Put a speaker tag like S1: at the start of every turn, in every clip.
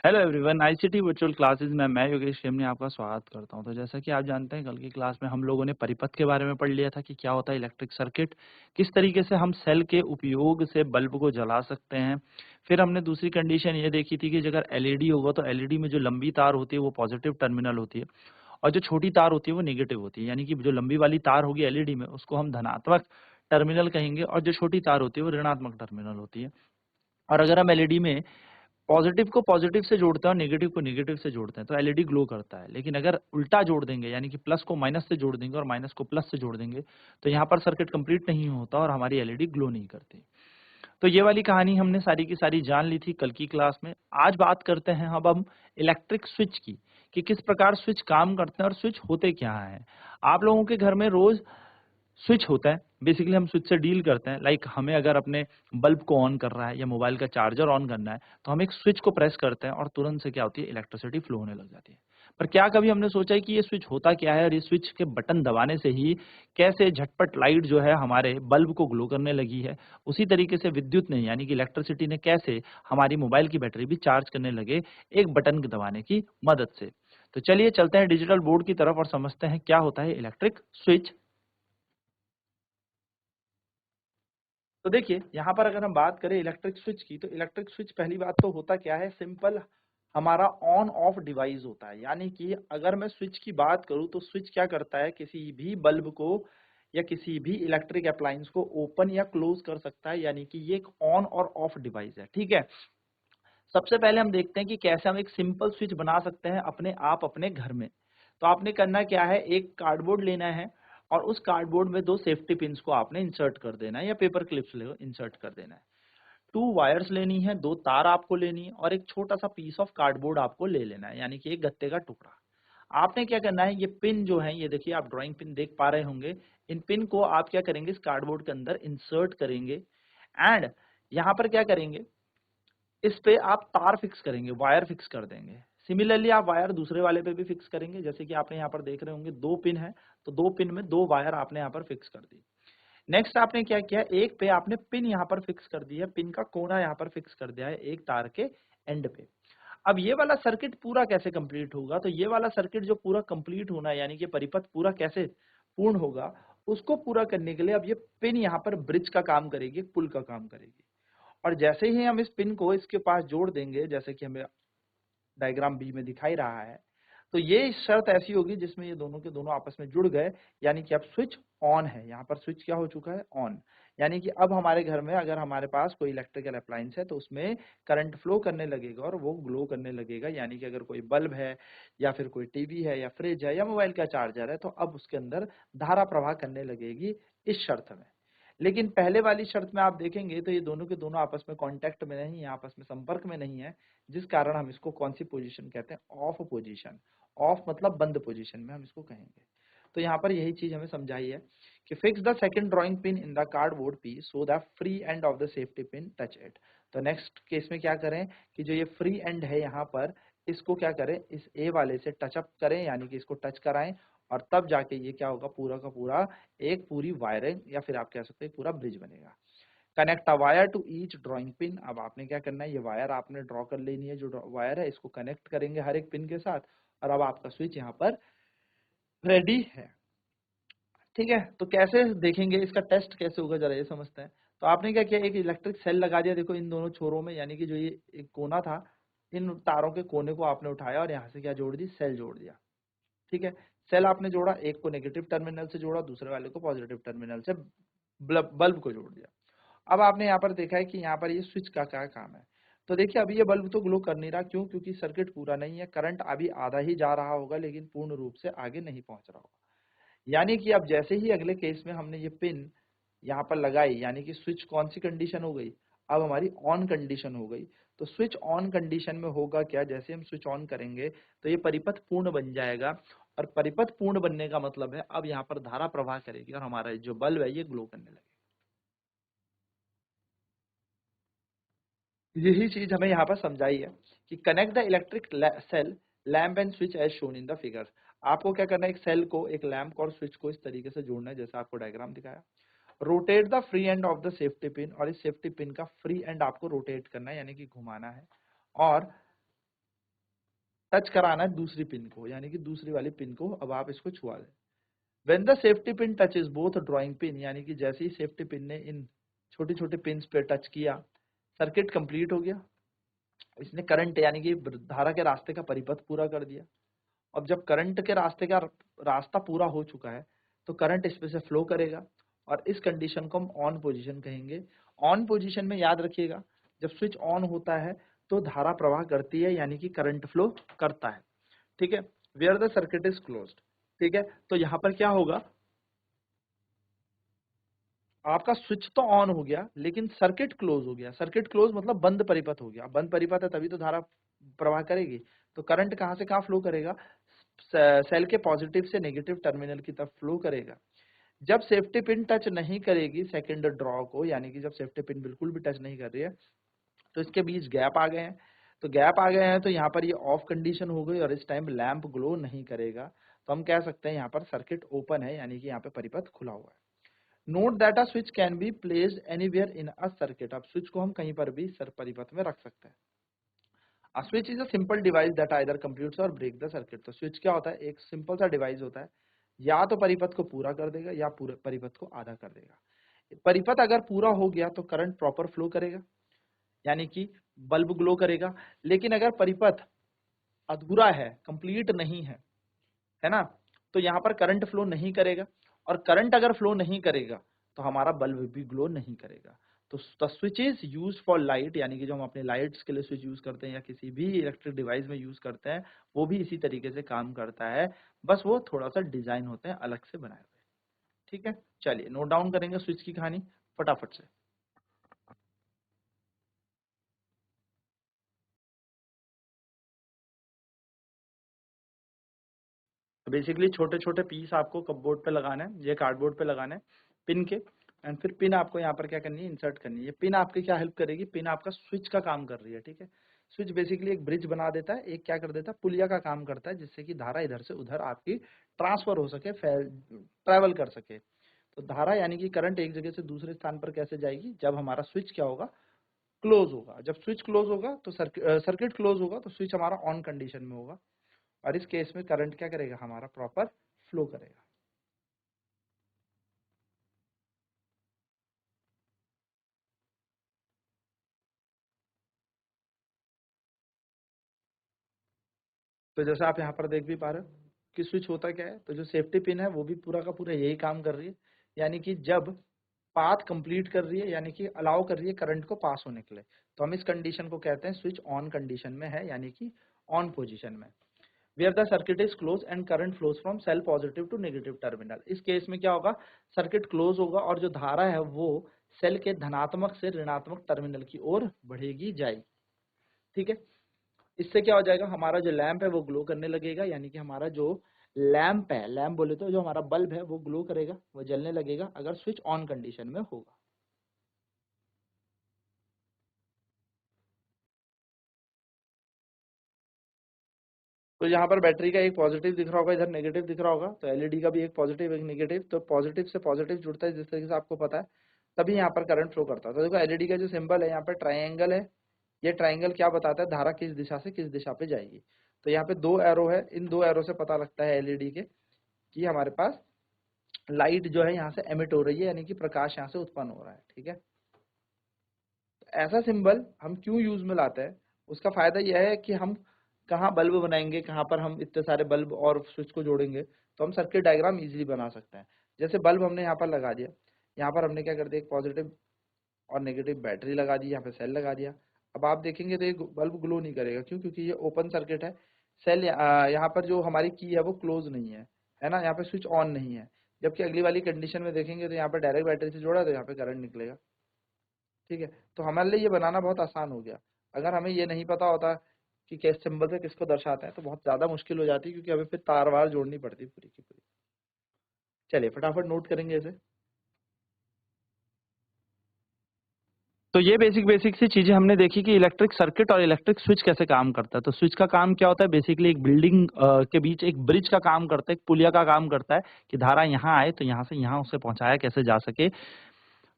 S1: Hello everyone, ICT virtual classes में मैं योगेश खेमने आपका स्वागत करता हूं। तो जैसा कि आप जानते हैं, कल की क्लास में हम लोगों ने परिपथ के बारे में पढ़ लिया था कि क्या होता है इलेक्ट्रिक सर्किट, किस तरीके से हम सेल के उपयोग से बल्ब को जला सकते हैं। फिर हमने दूसरी कंडीशन ये देखी थी कि अगर एलईडी होगा तो एलईडी में जो लंबी तार होती है वो पॉजिटिव टर्मिनल होती है और जो छोटी तार होती है वो नेगेटिव होती है। यानी कि जो लंबी वाली तार होगी एलईडी में उसको हम धनात्मक टर्मिनल कहेंगे और जो छोटी तार होती है वो ऋणात्मक टर्मिनल होती है। और अगर हम एलईडी में पॉजिटिव को पॉजिटिव से जोड़ते हैं और नेगेटिव को नेगेटिव से जोड़ते हैं तो एलईडी ग्लो करता है। लेकिन अगर उल्टा जोड़ देंगे यानी कि प्लस को माइनस से जोड़ देंगे और माइनस को प्लस से जोड़ देंगे तो यहाँ पर सर्किट कंप्लीट नहीं होता और हमारी एलईडी ग्लो नहीं करती। तो ये वाली कहानी हमने सारी की सारी जान ली थी कल की क्लास में। आज बात करते हैं अब हम इलेक्ट्रिक स्विच की, कि किस प्रकार स्विच काम करते हैं और स्विच होते क्या हैं। आप लोगों के घर में रोज स्विच होता है। बेसिकली हम स्विच से डील करते हैं। लाइक हमें अगर अपने बल्ब को ऑन करना है या मोबाइल का चार्जर ऑन करना है तो हम एक स्विच को प्रेस करते हैं और तुरंत से क्या होती है, इलेक्ट्रिसिटी फ्लो होने लग जाती है। पर क्या कभी हमने सोचा है कि ये स्विच होता क्या है और ये स्विच के बटन दबाने से ही कैसे झटपट लाइट जो है हमारे बल्ब को ग्लो करने लगी है। उसी तरीके से विद्युत ने यानी कि इलेक्ट्रिसिटी ने कैसे हमारी मोबाइल की बैटरी भी चार्ज करने लगे एक बटन दबाने की मदद से। तो चलिए चलते हैं डिजिटल बोर्ड की तरफ और समझते हैं क्या होता है इलेक्ट्रिक स्विच। तो देखिए, यहाँ पर अगर हम बात करें इलेक्ट्रिक स्विच की, तो इलेक्ट्रिक स्विच पहली बात तो होता क्या है, सिंपल हमारा ऑन ऑफ डिवाइस होता है। यानी कि अगर मैं स्विच की बात करूँ तो स्विच क्या करता है, किसी भी बल्ब को या किसी भी इलेक्ट्रिक अप्लायंस को ओपन या क्लोज कर सकता है। यानी कि ये एक ऑन और ऑफ डिवाइस है, ठीक है। सबसे पहले हम देखते हैं कि कैसे हम एक सिंपल स्विच बना सकते हैं अपने आप अपने घर में। तो आपने करना क्या है, एक कार्डबोर्ड लेना है और उस कार्डबोर्ड में दो सेफ्टी पिन्स को आपने इंसर्ट कर देना है या पेपर क्लिप्स ले इंसर्ट कर देना है। टू वायर्स लेनी है, दो तार आपको लेनी है और एक छोटा सा पीस ऑफ कार्डबोर्ड आपको ले लेना है, यानी कि एक गत्ते का टुकड़ा। आपने क्या करना है, ये पिन जो है, ये देखिए आप ड्राइंग पिन देख पा रहे होंगे। इन पिन को आप क्या करेंगे, इस कार्डबोर्ड के अंदर इंसर्ट करेंगे एंड यहाँ पर क्या करेंगे, इस पे आप तार फिक्स करेंगे, वायर फिक्स कर देंगे। सिमिलरली आप वायर दूसरे वाले पे भी फिक्स करेंगे, जैसे कि आपने यहाँ पर देख रहे होंगे दो पिन है, तो दो पिन में दो वायर आपने यहाँ पर फिक्स कर दी। नेक्स्ट आपने क्या किया, एक पे आपने पिन यहाँ पर फिक्स कर दी है, पिन का कोना यहाँ पर फिक्स कर दिया है एक तार के एंड पे। अब ये वाला सर्किट पूरा कैसे कंप्लीट होगा, तो ये वाला सर्किट जो पूरा कंप्लीट होना है, यानी कि परिपथ पूरा कैसे पूर्ण होगा, उसको पूरा करने के लिए अब ये पिन यहाँ पर ब्रिज का काम करेगी, पुल का काम करेगी। और जैसे ही हम इस पिन को इसके पास जोड़ देंगे, जैसे कि हमें डायग्राम बी में दिखाई रहा है, तो ये शर्त ऐसी होगी जिसमें ये दोनों के दोनों आपस में जुड़ गए, यानी कि अब स्विच ऑन है। यहाँ पर स्विच क्या हो चुका है, ऑन। यानी कि अब हमारे घर में अगर हमारे पास कोई इलेक्ट्रिकल अप्लायंस है तो उसमें करंट फ्लो करने लगेगा और वो ग्लो करने लगेगा। यानी कि अगर कोई बल्ब है या फिर कोई टीवी है या फ्रिज है या मोबाइल का चार्जर है तो अब उसके अंदर धारा प्रवाह करने लगेगी इस शर्त में। लेकिन पहले वाली शर्त में आप देखेंगे तो ये दोनों के दोनों आपस में कांटेक्ट में नहीं है, आपस में संपर्क में नहीं है, जिस कारण हम इसको कौन सी पोजीशन कहते हैं, ऑफ पोजीशन। ऑफ मतलब बंद पोजीशन में हम इसको कहेंगे। तो यहाँ पर यही चीज हमें समझाई है कि fix the second drawing pin in the cardboard piece so the free end of the safety pin touch it. तो नेक्स्ट केस में क्या करें कि जो ये फ्री एंड है यहाँ पर, इसको क्या करें, इस ए वाले से टच अप करें, यानी कि इसको टच कराएं और तब जाके ये क्या होगा, पूरा का पूरा एक पूरी वायरिंग या फिर आप कह सकते हैं पूरा ब्रिज बनेगा। Connect a wire to each drawing pin. अब आपने क्या करना है, ये वायर आपने ड्रॉ कर लेनी है, जो वायर है इसको कनेक्ट करेंगे हर एक पिन के साथ और अब आपका स्विच यहाँ पर रेडी है। ठीक है, तो कैसे देखेंगे, इसका टेस्ट कैसे होगा जरा ये समझते हैं। तो आपने क्या किया, एक इलेक्ट्रिक सेल लगा दिया, देखो इन दोनों छोरों में, यानी कि जो ये एक कोना था, इन तारों के कोने को आपने उठाया और यहाँ से क्या जोड़ दी, सेल जोड़ दिया। ठीक है, सेल आपने जोड़ा, एक को नेगेटिव टर्मिनल से जोड़ा, दूसरे वाले को पॉजिटिव टर्मिनल से बल्ब को जोड़ दिया। अब आपने यहाँ पर देखा है कि यहाँ पर ये स्विच का क्या काम है। तो देखिए अभी ये बल्ब तो ग्लो कर नहीं रहा, क्यों, क्योंकि सर्किट पूरा नहीं है, करंट अभी आधा ही जा रहा होगा लेकिन पूर्ण रूप से आगे नहीं पहुंच रहा होगा। यानी कि अब जैसे ही अगले केस में हमने ये पिन यहाँ पर लगाई, यानी कि स्विच कौन सी कंडीशन हो गई, अब हमारी ऑन कंडीशन हो गई। तो स्विच ऑन कंडीशन में होगा क्या, जैसे हम स्विच ऑन करेंगे तो ये परिपथ पूर्ण बन जाएगा और परिपथ पूर्ण बनने का मतलब है अब यहाँ पर धारा प्रवाह करेगी और हमारा जो बल्ब है ये ग्लो करने लगेगा। यही चीज हमें यहाँ पर समझाई है कि connect the electric cell lamp and switch as shown in the figure. आपको क्या करना है, एक सेल को, एक लैंप और स्विच को इस तरीके से जोड़ना है जैसा आपको डायग्राम दिखाया। Rotate the free end of the safety pin, और इस सेफ्टी पिन का फ्री एंड आपको रोटेट करना है, यानी कि घुमाना है। और टच कराना है दूसरी पिन को, यानी कि दूसरी वाली पिन को अब आप इसको छुआ दें। When the safety pin touches both drawing pin, यानी कि जैसे ही सेफ्टी पिन ने इन छोटी छोटी पिन्स पे टच किया, सर्किट कंप्लीट हो गया। इसने करंट यानी कि धारा के रास्ते का परिपथ पूरा कर दिया। अब जब करंट के रास्ते का रास्ता पूरा हो चुका है तो करंट इस पे से फ्लो करेगा और इस कंडीशन को हम ऑन पोजीशन कहेंगे। ऑन पोजीशन में याद रखिएगा, जब स्विच ऑन होता है तो धारा प्रवाह करती है, यानी कि करंट फ्लो करता है। ठीक है, where the circuit is closed. ठीक है, तो यहाँ पर क्या होगा, आपका स्विच तो ऑन हो गया लेकिन सर्किट क्लोज हो गया। सर्किट क्लोज मतलब बंद परिपथ हो गया। बंद परिपथ है तभी तो धारा प्रवाह करेगी। तो करंट कहां से कहां फ्लो करेगा, सेल के पॉजिटिव से नेगेटिव टर्मिनल की तरफ फ्लो करेगा। जब सेफ्टी पिन टच नहीं करेगी सेकंड ड्रॉ को, यानी कि जब सेफ्टी पिन बिल्कुल भी टच नहीं कर रही है तो इसके बीच गैप आ गए हैं। तो गैप आ गए हैं तो यहाँ पर ये ऑफ कंडीशन हो गई और इस टाइम लैंप ग्लो नहीं करेगा। तो हम कह सकते हैं यहाँ पर सर्किट ओपन है, यानी कि यहाँ पे परिपथ खुला हुआ है। Note that a switch can be placed anywhere in a circuit. अब स्विच को हम कहीं पर भी परिपथ में रख सकते हैं। A switch is a simple device that either completes और ब्रेक द सर्किट। तो स्विच क्या होता है, एक सिंपल सा डिवाइस होता है, या तो परिपथ को पूरा कर देगा या पूरे परिपथ को आधा कर देगा। परिपथ अगर पूरा हो गया तो करंट प्रॉपर फ्लो करेगा, यानी कि बल्ब ग्लो करेगा। लेकिन अगर परिपथ अधूरा है, कंप्लीट नहीं है ना, तो यहाँ पर करंट फ्लो नहीं करेगा। और करंट अगर फ्लो नहीं करेगा तो हमारा बल्ब भी ग्लो नहीं करेगा। तो the switch is use for light, यानी कि जो हम अपने लाइट्स के लिए स्विच यूज करते हैं या किसी भी इलेक्ट्रिक डिवाइस में यूज करते हैं, वो भी इसी तरीके से काम करता है। बस वो थोड़ा सा डिजाइन होते हैं अलग से बनाए हुए। ठीक है, चलिए नोट डाउन करेंगे स्विच की कहानी फटाफट से। तो बेसिकली छोटे छोटे पीस आपको कपबोर्ड पे लगाना है, ये कार्डबोर्ड पे लगाना है पिन के। एंड फिर पिन आपको यहाँ पर क्या करनी है, इंसर्ट करनी है। पिन आपकी क्या हेल्प करेगी, पिन आपका स्विच का काम कर रही है। ठीक है, स्विच बेसिकली एक ब्रिज बना देता है, एक क्या कर देता है, पुलिया का काम करता है, जिससे कि धारा इधर से उधर आपकी ट्रांसफर हो सके, ट्रेवल कर सके। तो धारा यानी कि करंट एक जगह से दूसरे स्थान पर कैसे जाएगी, जब हमारा स्विच क्या होगा, क्लोज होगा। जब स्विच क्लोज होगा तो सर्किट क्लोज होगा तो स्विच हमारा ऑन कंडीशन में होगा और इस केस में करंट क्या करेगा, हमारा प्रॉपर फ्लो करेगा। तो जैसे आप यहाँ पर देख भी पा रहे हो कि स्विच होता क्या है, तो जो सेफ्टी पिन है वो भी पूरा का पूरा यही काम कर रही है, यानी कि जब पाथ कंप्लीट कर रही है, यानी कि अलाउ कर रही है करंट को पास होने के लिए, तो हम इस कंडीशन को कहते हैं स्विच ऑन कंडीशन में है, यानी कि ऑन पोजीशन में। Where the circuit is close and current flows from cell positive to negative terminal. इस केस में क्या होगा, सर्किट क्लोज होगा और जो धारा है वो सेल के धनात्मक से ऋणात्मक टर्मिनल की ओर बढ़ेगी जाएगी। ठीक है, इससे क्या हो जाएगा, हमारा जो लैंप है वो ग्लो करने लगेगा, यानी कि हमारा जो लैंप है, लैंप बोले तो जो हमारा बल्ब है वो ग्लो करेगा, वो जलने लगेगा अगर स्विच ऑन कंडीशन में होगा। तो यहाँ पर बैटरी का एक पॉजिटिव दिख रहा होगा, इधर नेगेटिव दिख रहा होगा, तो एलईडी का भी एक पॉजिटिव एक नेगेटिव, तो पॉजिटिव से पॉजिटिव जुड़ता है जिस तरीके से आपको पता है, तभी यहाँ पर करंट फ्लो करता है। तो देखो एलईडी का जो सिंबल है यहाँ पर ट्राइंगल है, ये ट्राइंगल क्या बताता है, धारा किस दिशा से किस दिशा पे जाएगी। तो यहाँ पे दो एरो है, इन दो एरो से पता लगता है एलईडी के कि हमारे पास लाइट जो है यहाँ से एमिट हो रही है, यानी कि प्रकाश यहाँ से उत्पन्न हो रहा है। ठीक है, ऐसा सिंबल हम क्यों यूज में लाते हैं, उसका फायदा यह है कि हम कहाँ बल्ब बनाएंगे, कहाँ पर हम इतने सारे बल्ब और स्विच को जोड़ेंगे, तो हम सर्किट डायग्राम इजीली बना सकते हैं। जैसे बल्ब हमने यहाँ पर लगा दिया, यहाँ पर हमने क्या कर दिया, एक पॉजिटिव और नेगेटिव बैटरी लगा दी, यहाँ पे सेल लगा दिया। अब आप देखेंगे तो ये बल्ब ग्लो नहीं करेगा, क्यों, क्योंकि ये ओपन सर्किट है। सेल यहाँ पर जो हमारी की है वो क्लोज नहीं है ना, यहाँ पे स्विच ऑन नहीं है। जबकि अगली वाली कंडीशन में देखेंगे तो यहाँ पर डायरेक्ट बैटरी से जोड़ा है तो यहाँ पे करंट निकलेगा। ठीक है, तो हमारे लिए ये बनाना बहुत आसान हो गया। अगर हमें ये नहीं पता होता कि किस सिंबल से किसको दर्शाते हैं तो बहुत ज्यादा मुश्किल हो जाती, क्योंकि हमें फिर तार वार जोड़नी पड़ती पूरी की पूरी। चलिए फटाफट नोट करेंगे इसे। तो ये बेसिक बेसिक सी चीजें हमने देखी कि इलेक्ट्रिक सर्किट और इलेक्ट्रिक स्विच कैसे काम करता है। तो स्विच का काम क्या होता है, बेसिकली एक बिल्डिंग के बीच एक ब्रिज का काम करता है, एक पुलिया का काम करता है कि धारा यहाँ आए तो यहाँ से यहाँ उसे पहुंचाया कैसे जा सके।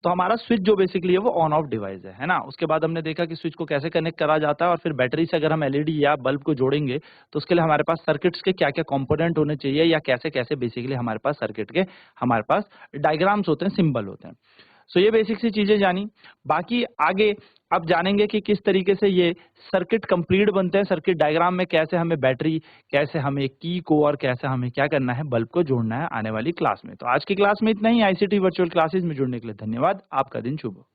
S1: तो हमारा स्विच जो बेसिकली है वो ऑन ऑफ डिवाइस है ना। उसके बाद हमने देखा कि स्विच को कैसे कनेक्ट करा जाता है, और फिर बैटरी से अगर हम एलईडी या बल्ब को जोड़ेंगे तो उसके लिए हमारे पास सर्किट्स के क्या क्या कंपोनेंट होने चाहिए, या कैसे कैसे बेसिकली हमारे पास सर्किट के हमारे पास डायग्राम्स होते हैं, सिंबल होते हैं। सो ये बेसिक सी चीजें जानी। बाकी आगे अब जानेंगे कि किस तरीके से ये सर्किट कंप्लीट बनते हैं, सर्किट डायग्राम में कैसे हमें बैटरी, कैसे हमें की को, और कैसे हमें क्या करना है, बल्ब को जोड़ना है आने वाली क्लास में। तो आज की क्लास में इतना ही। आईसीटी वर्चुअल क्लासेस में जुड़ने के लिए धन्यवाद। आपका दिन शुभ हो।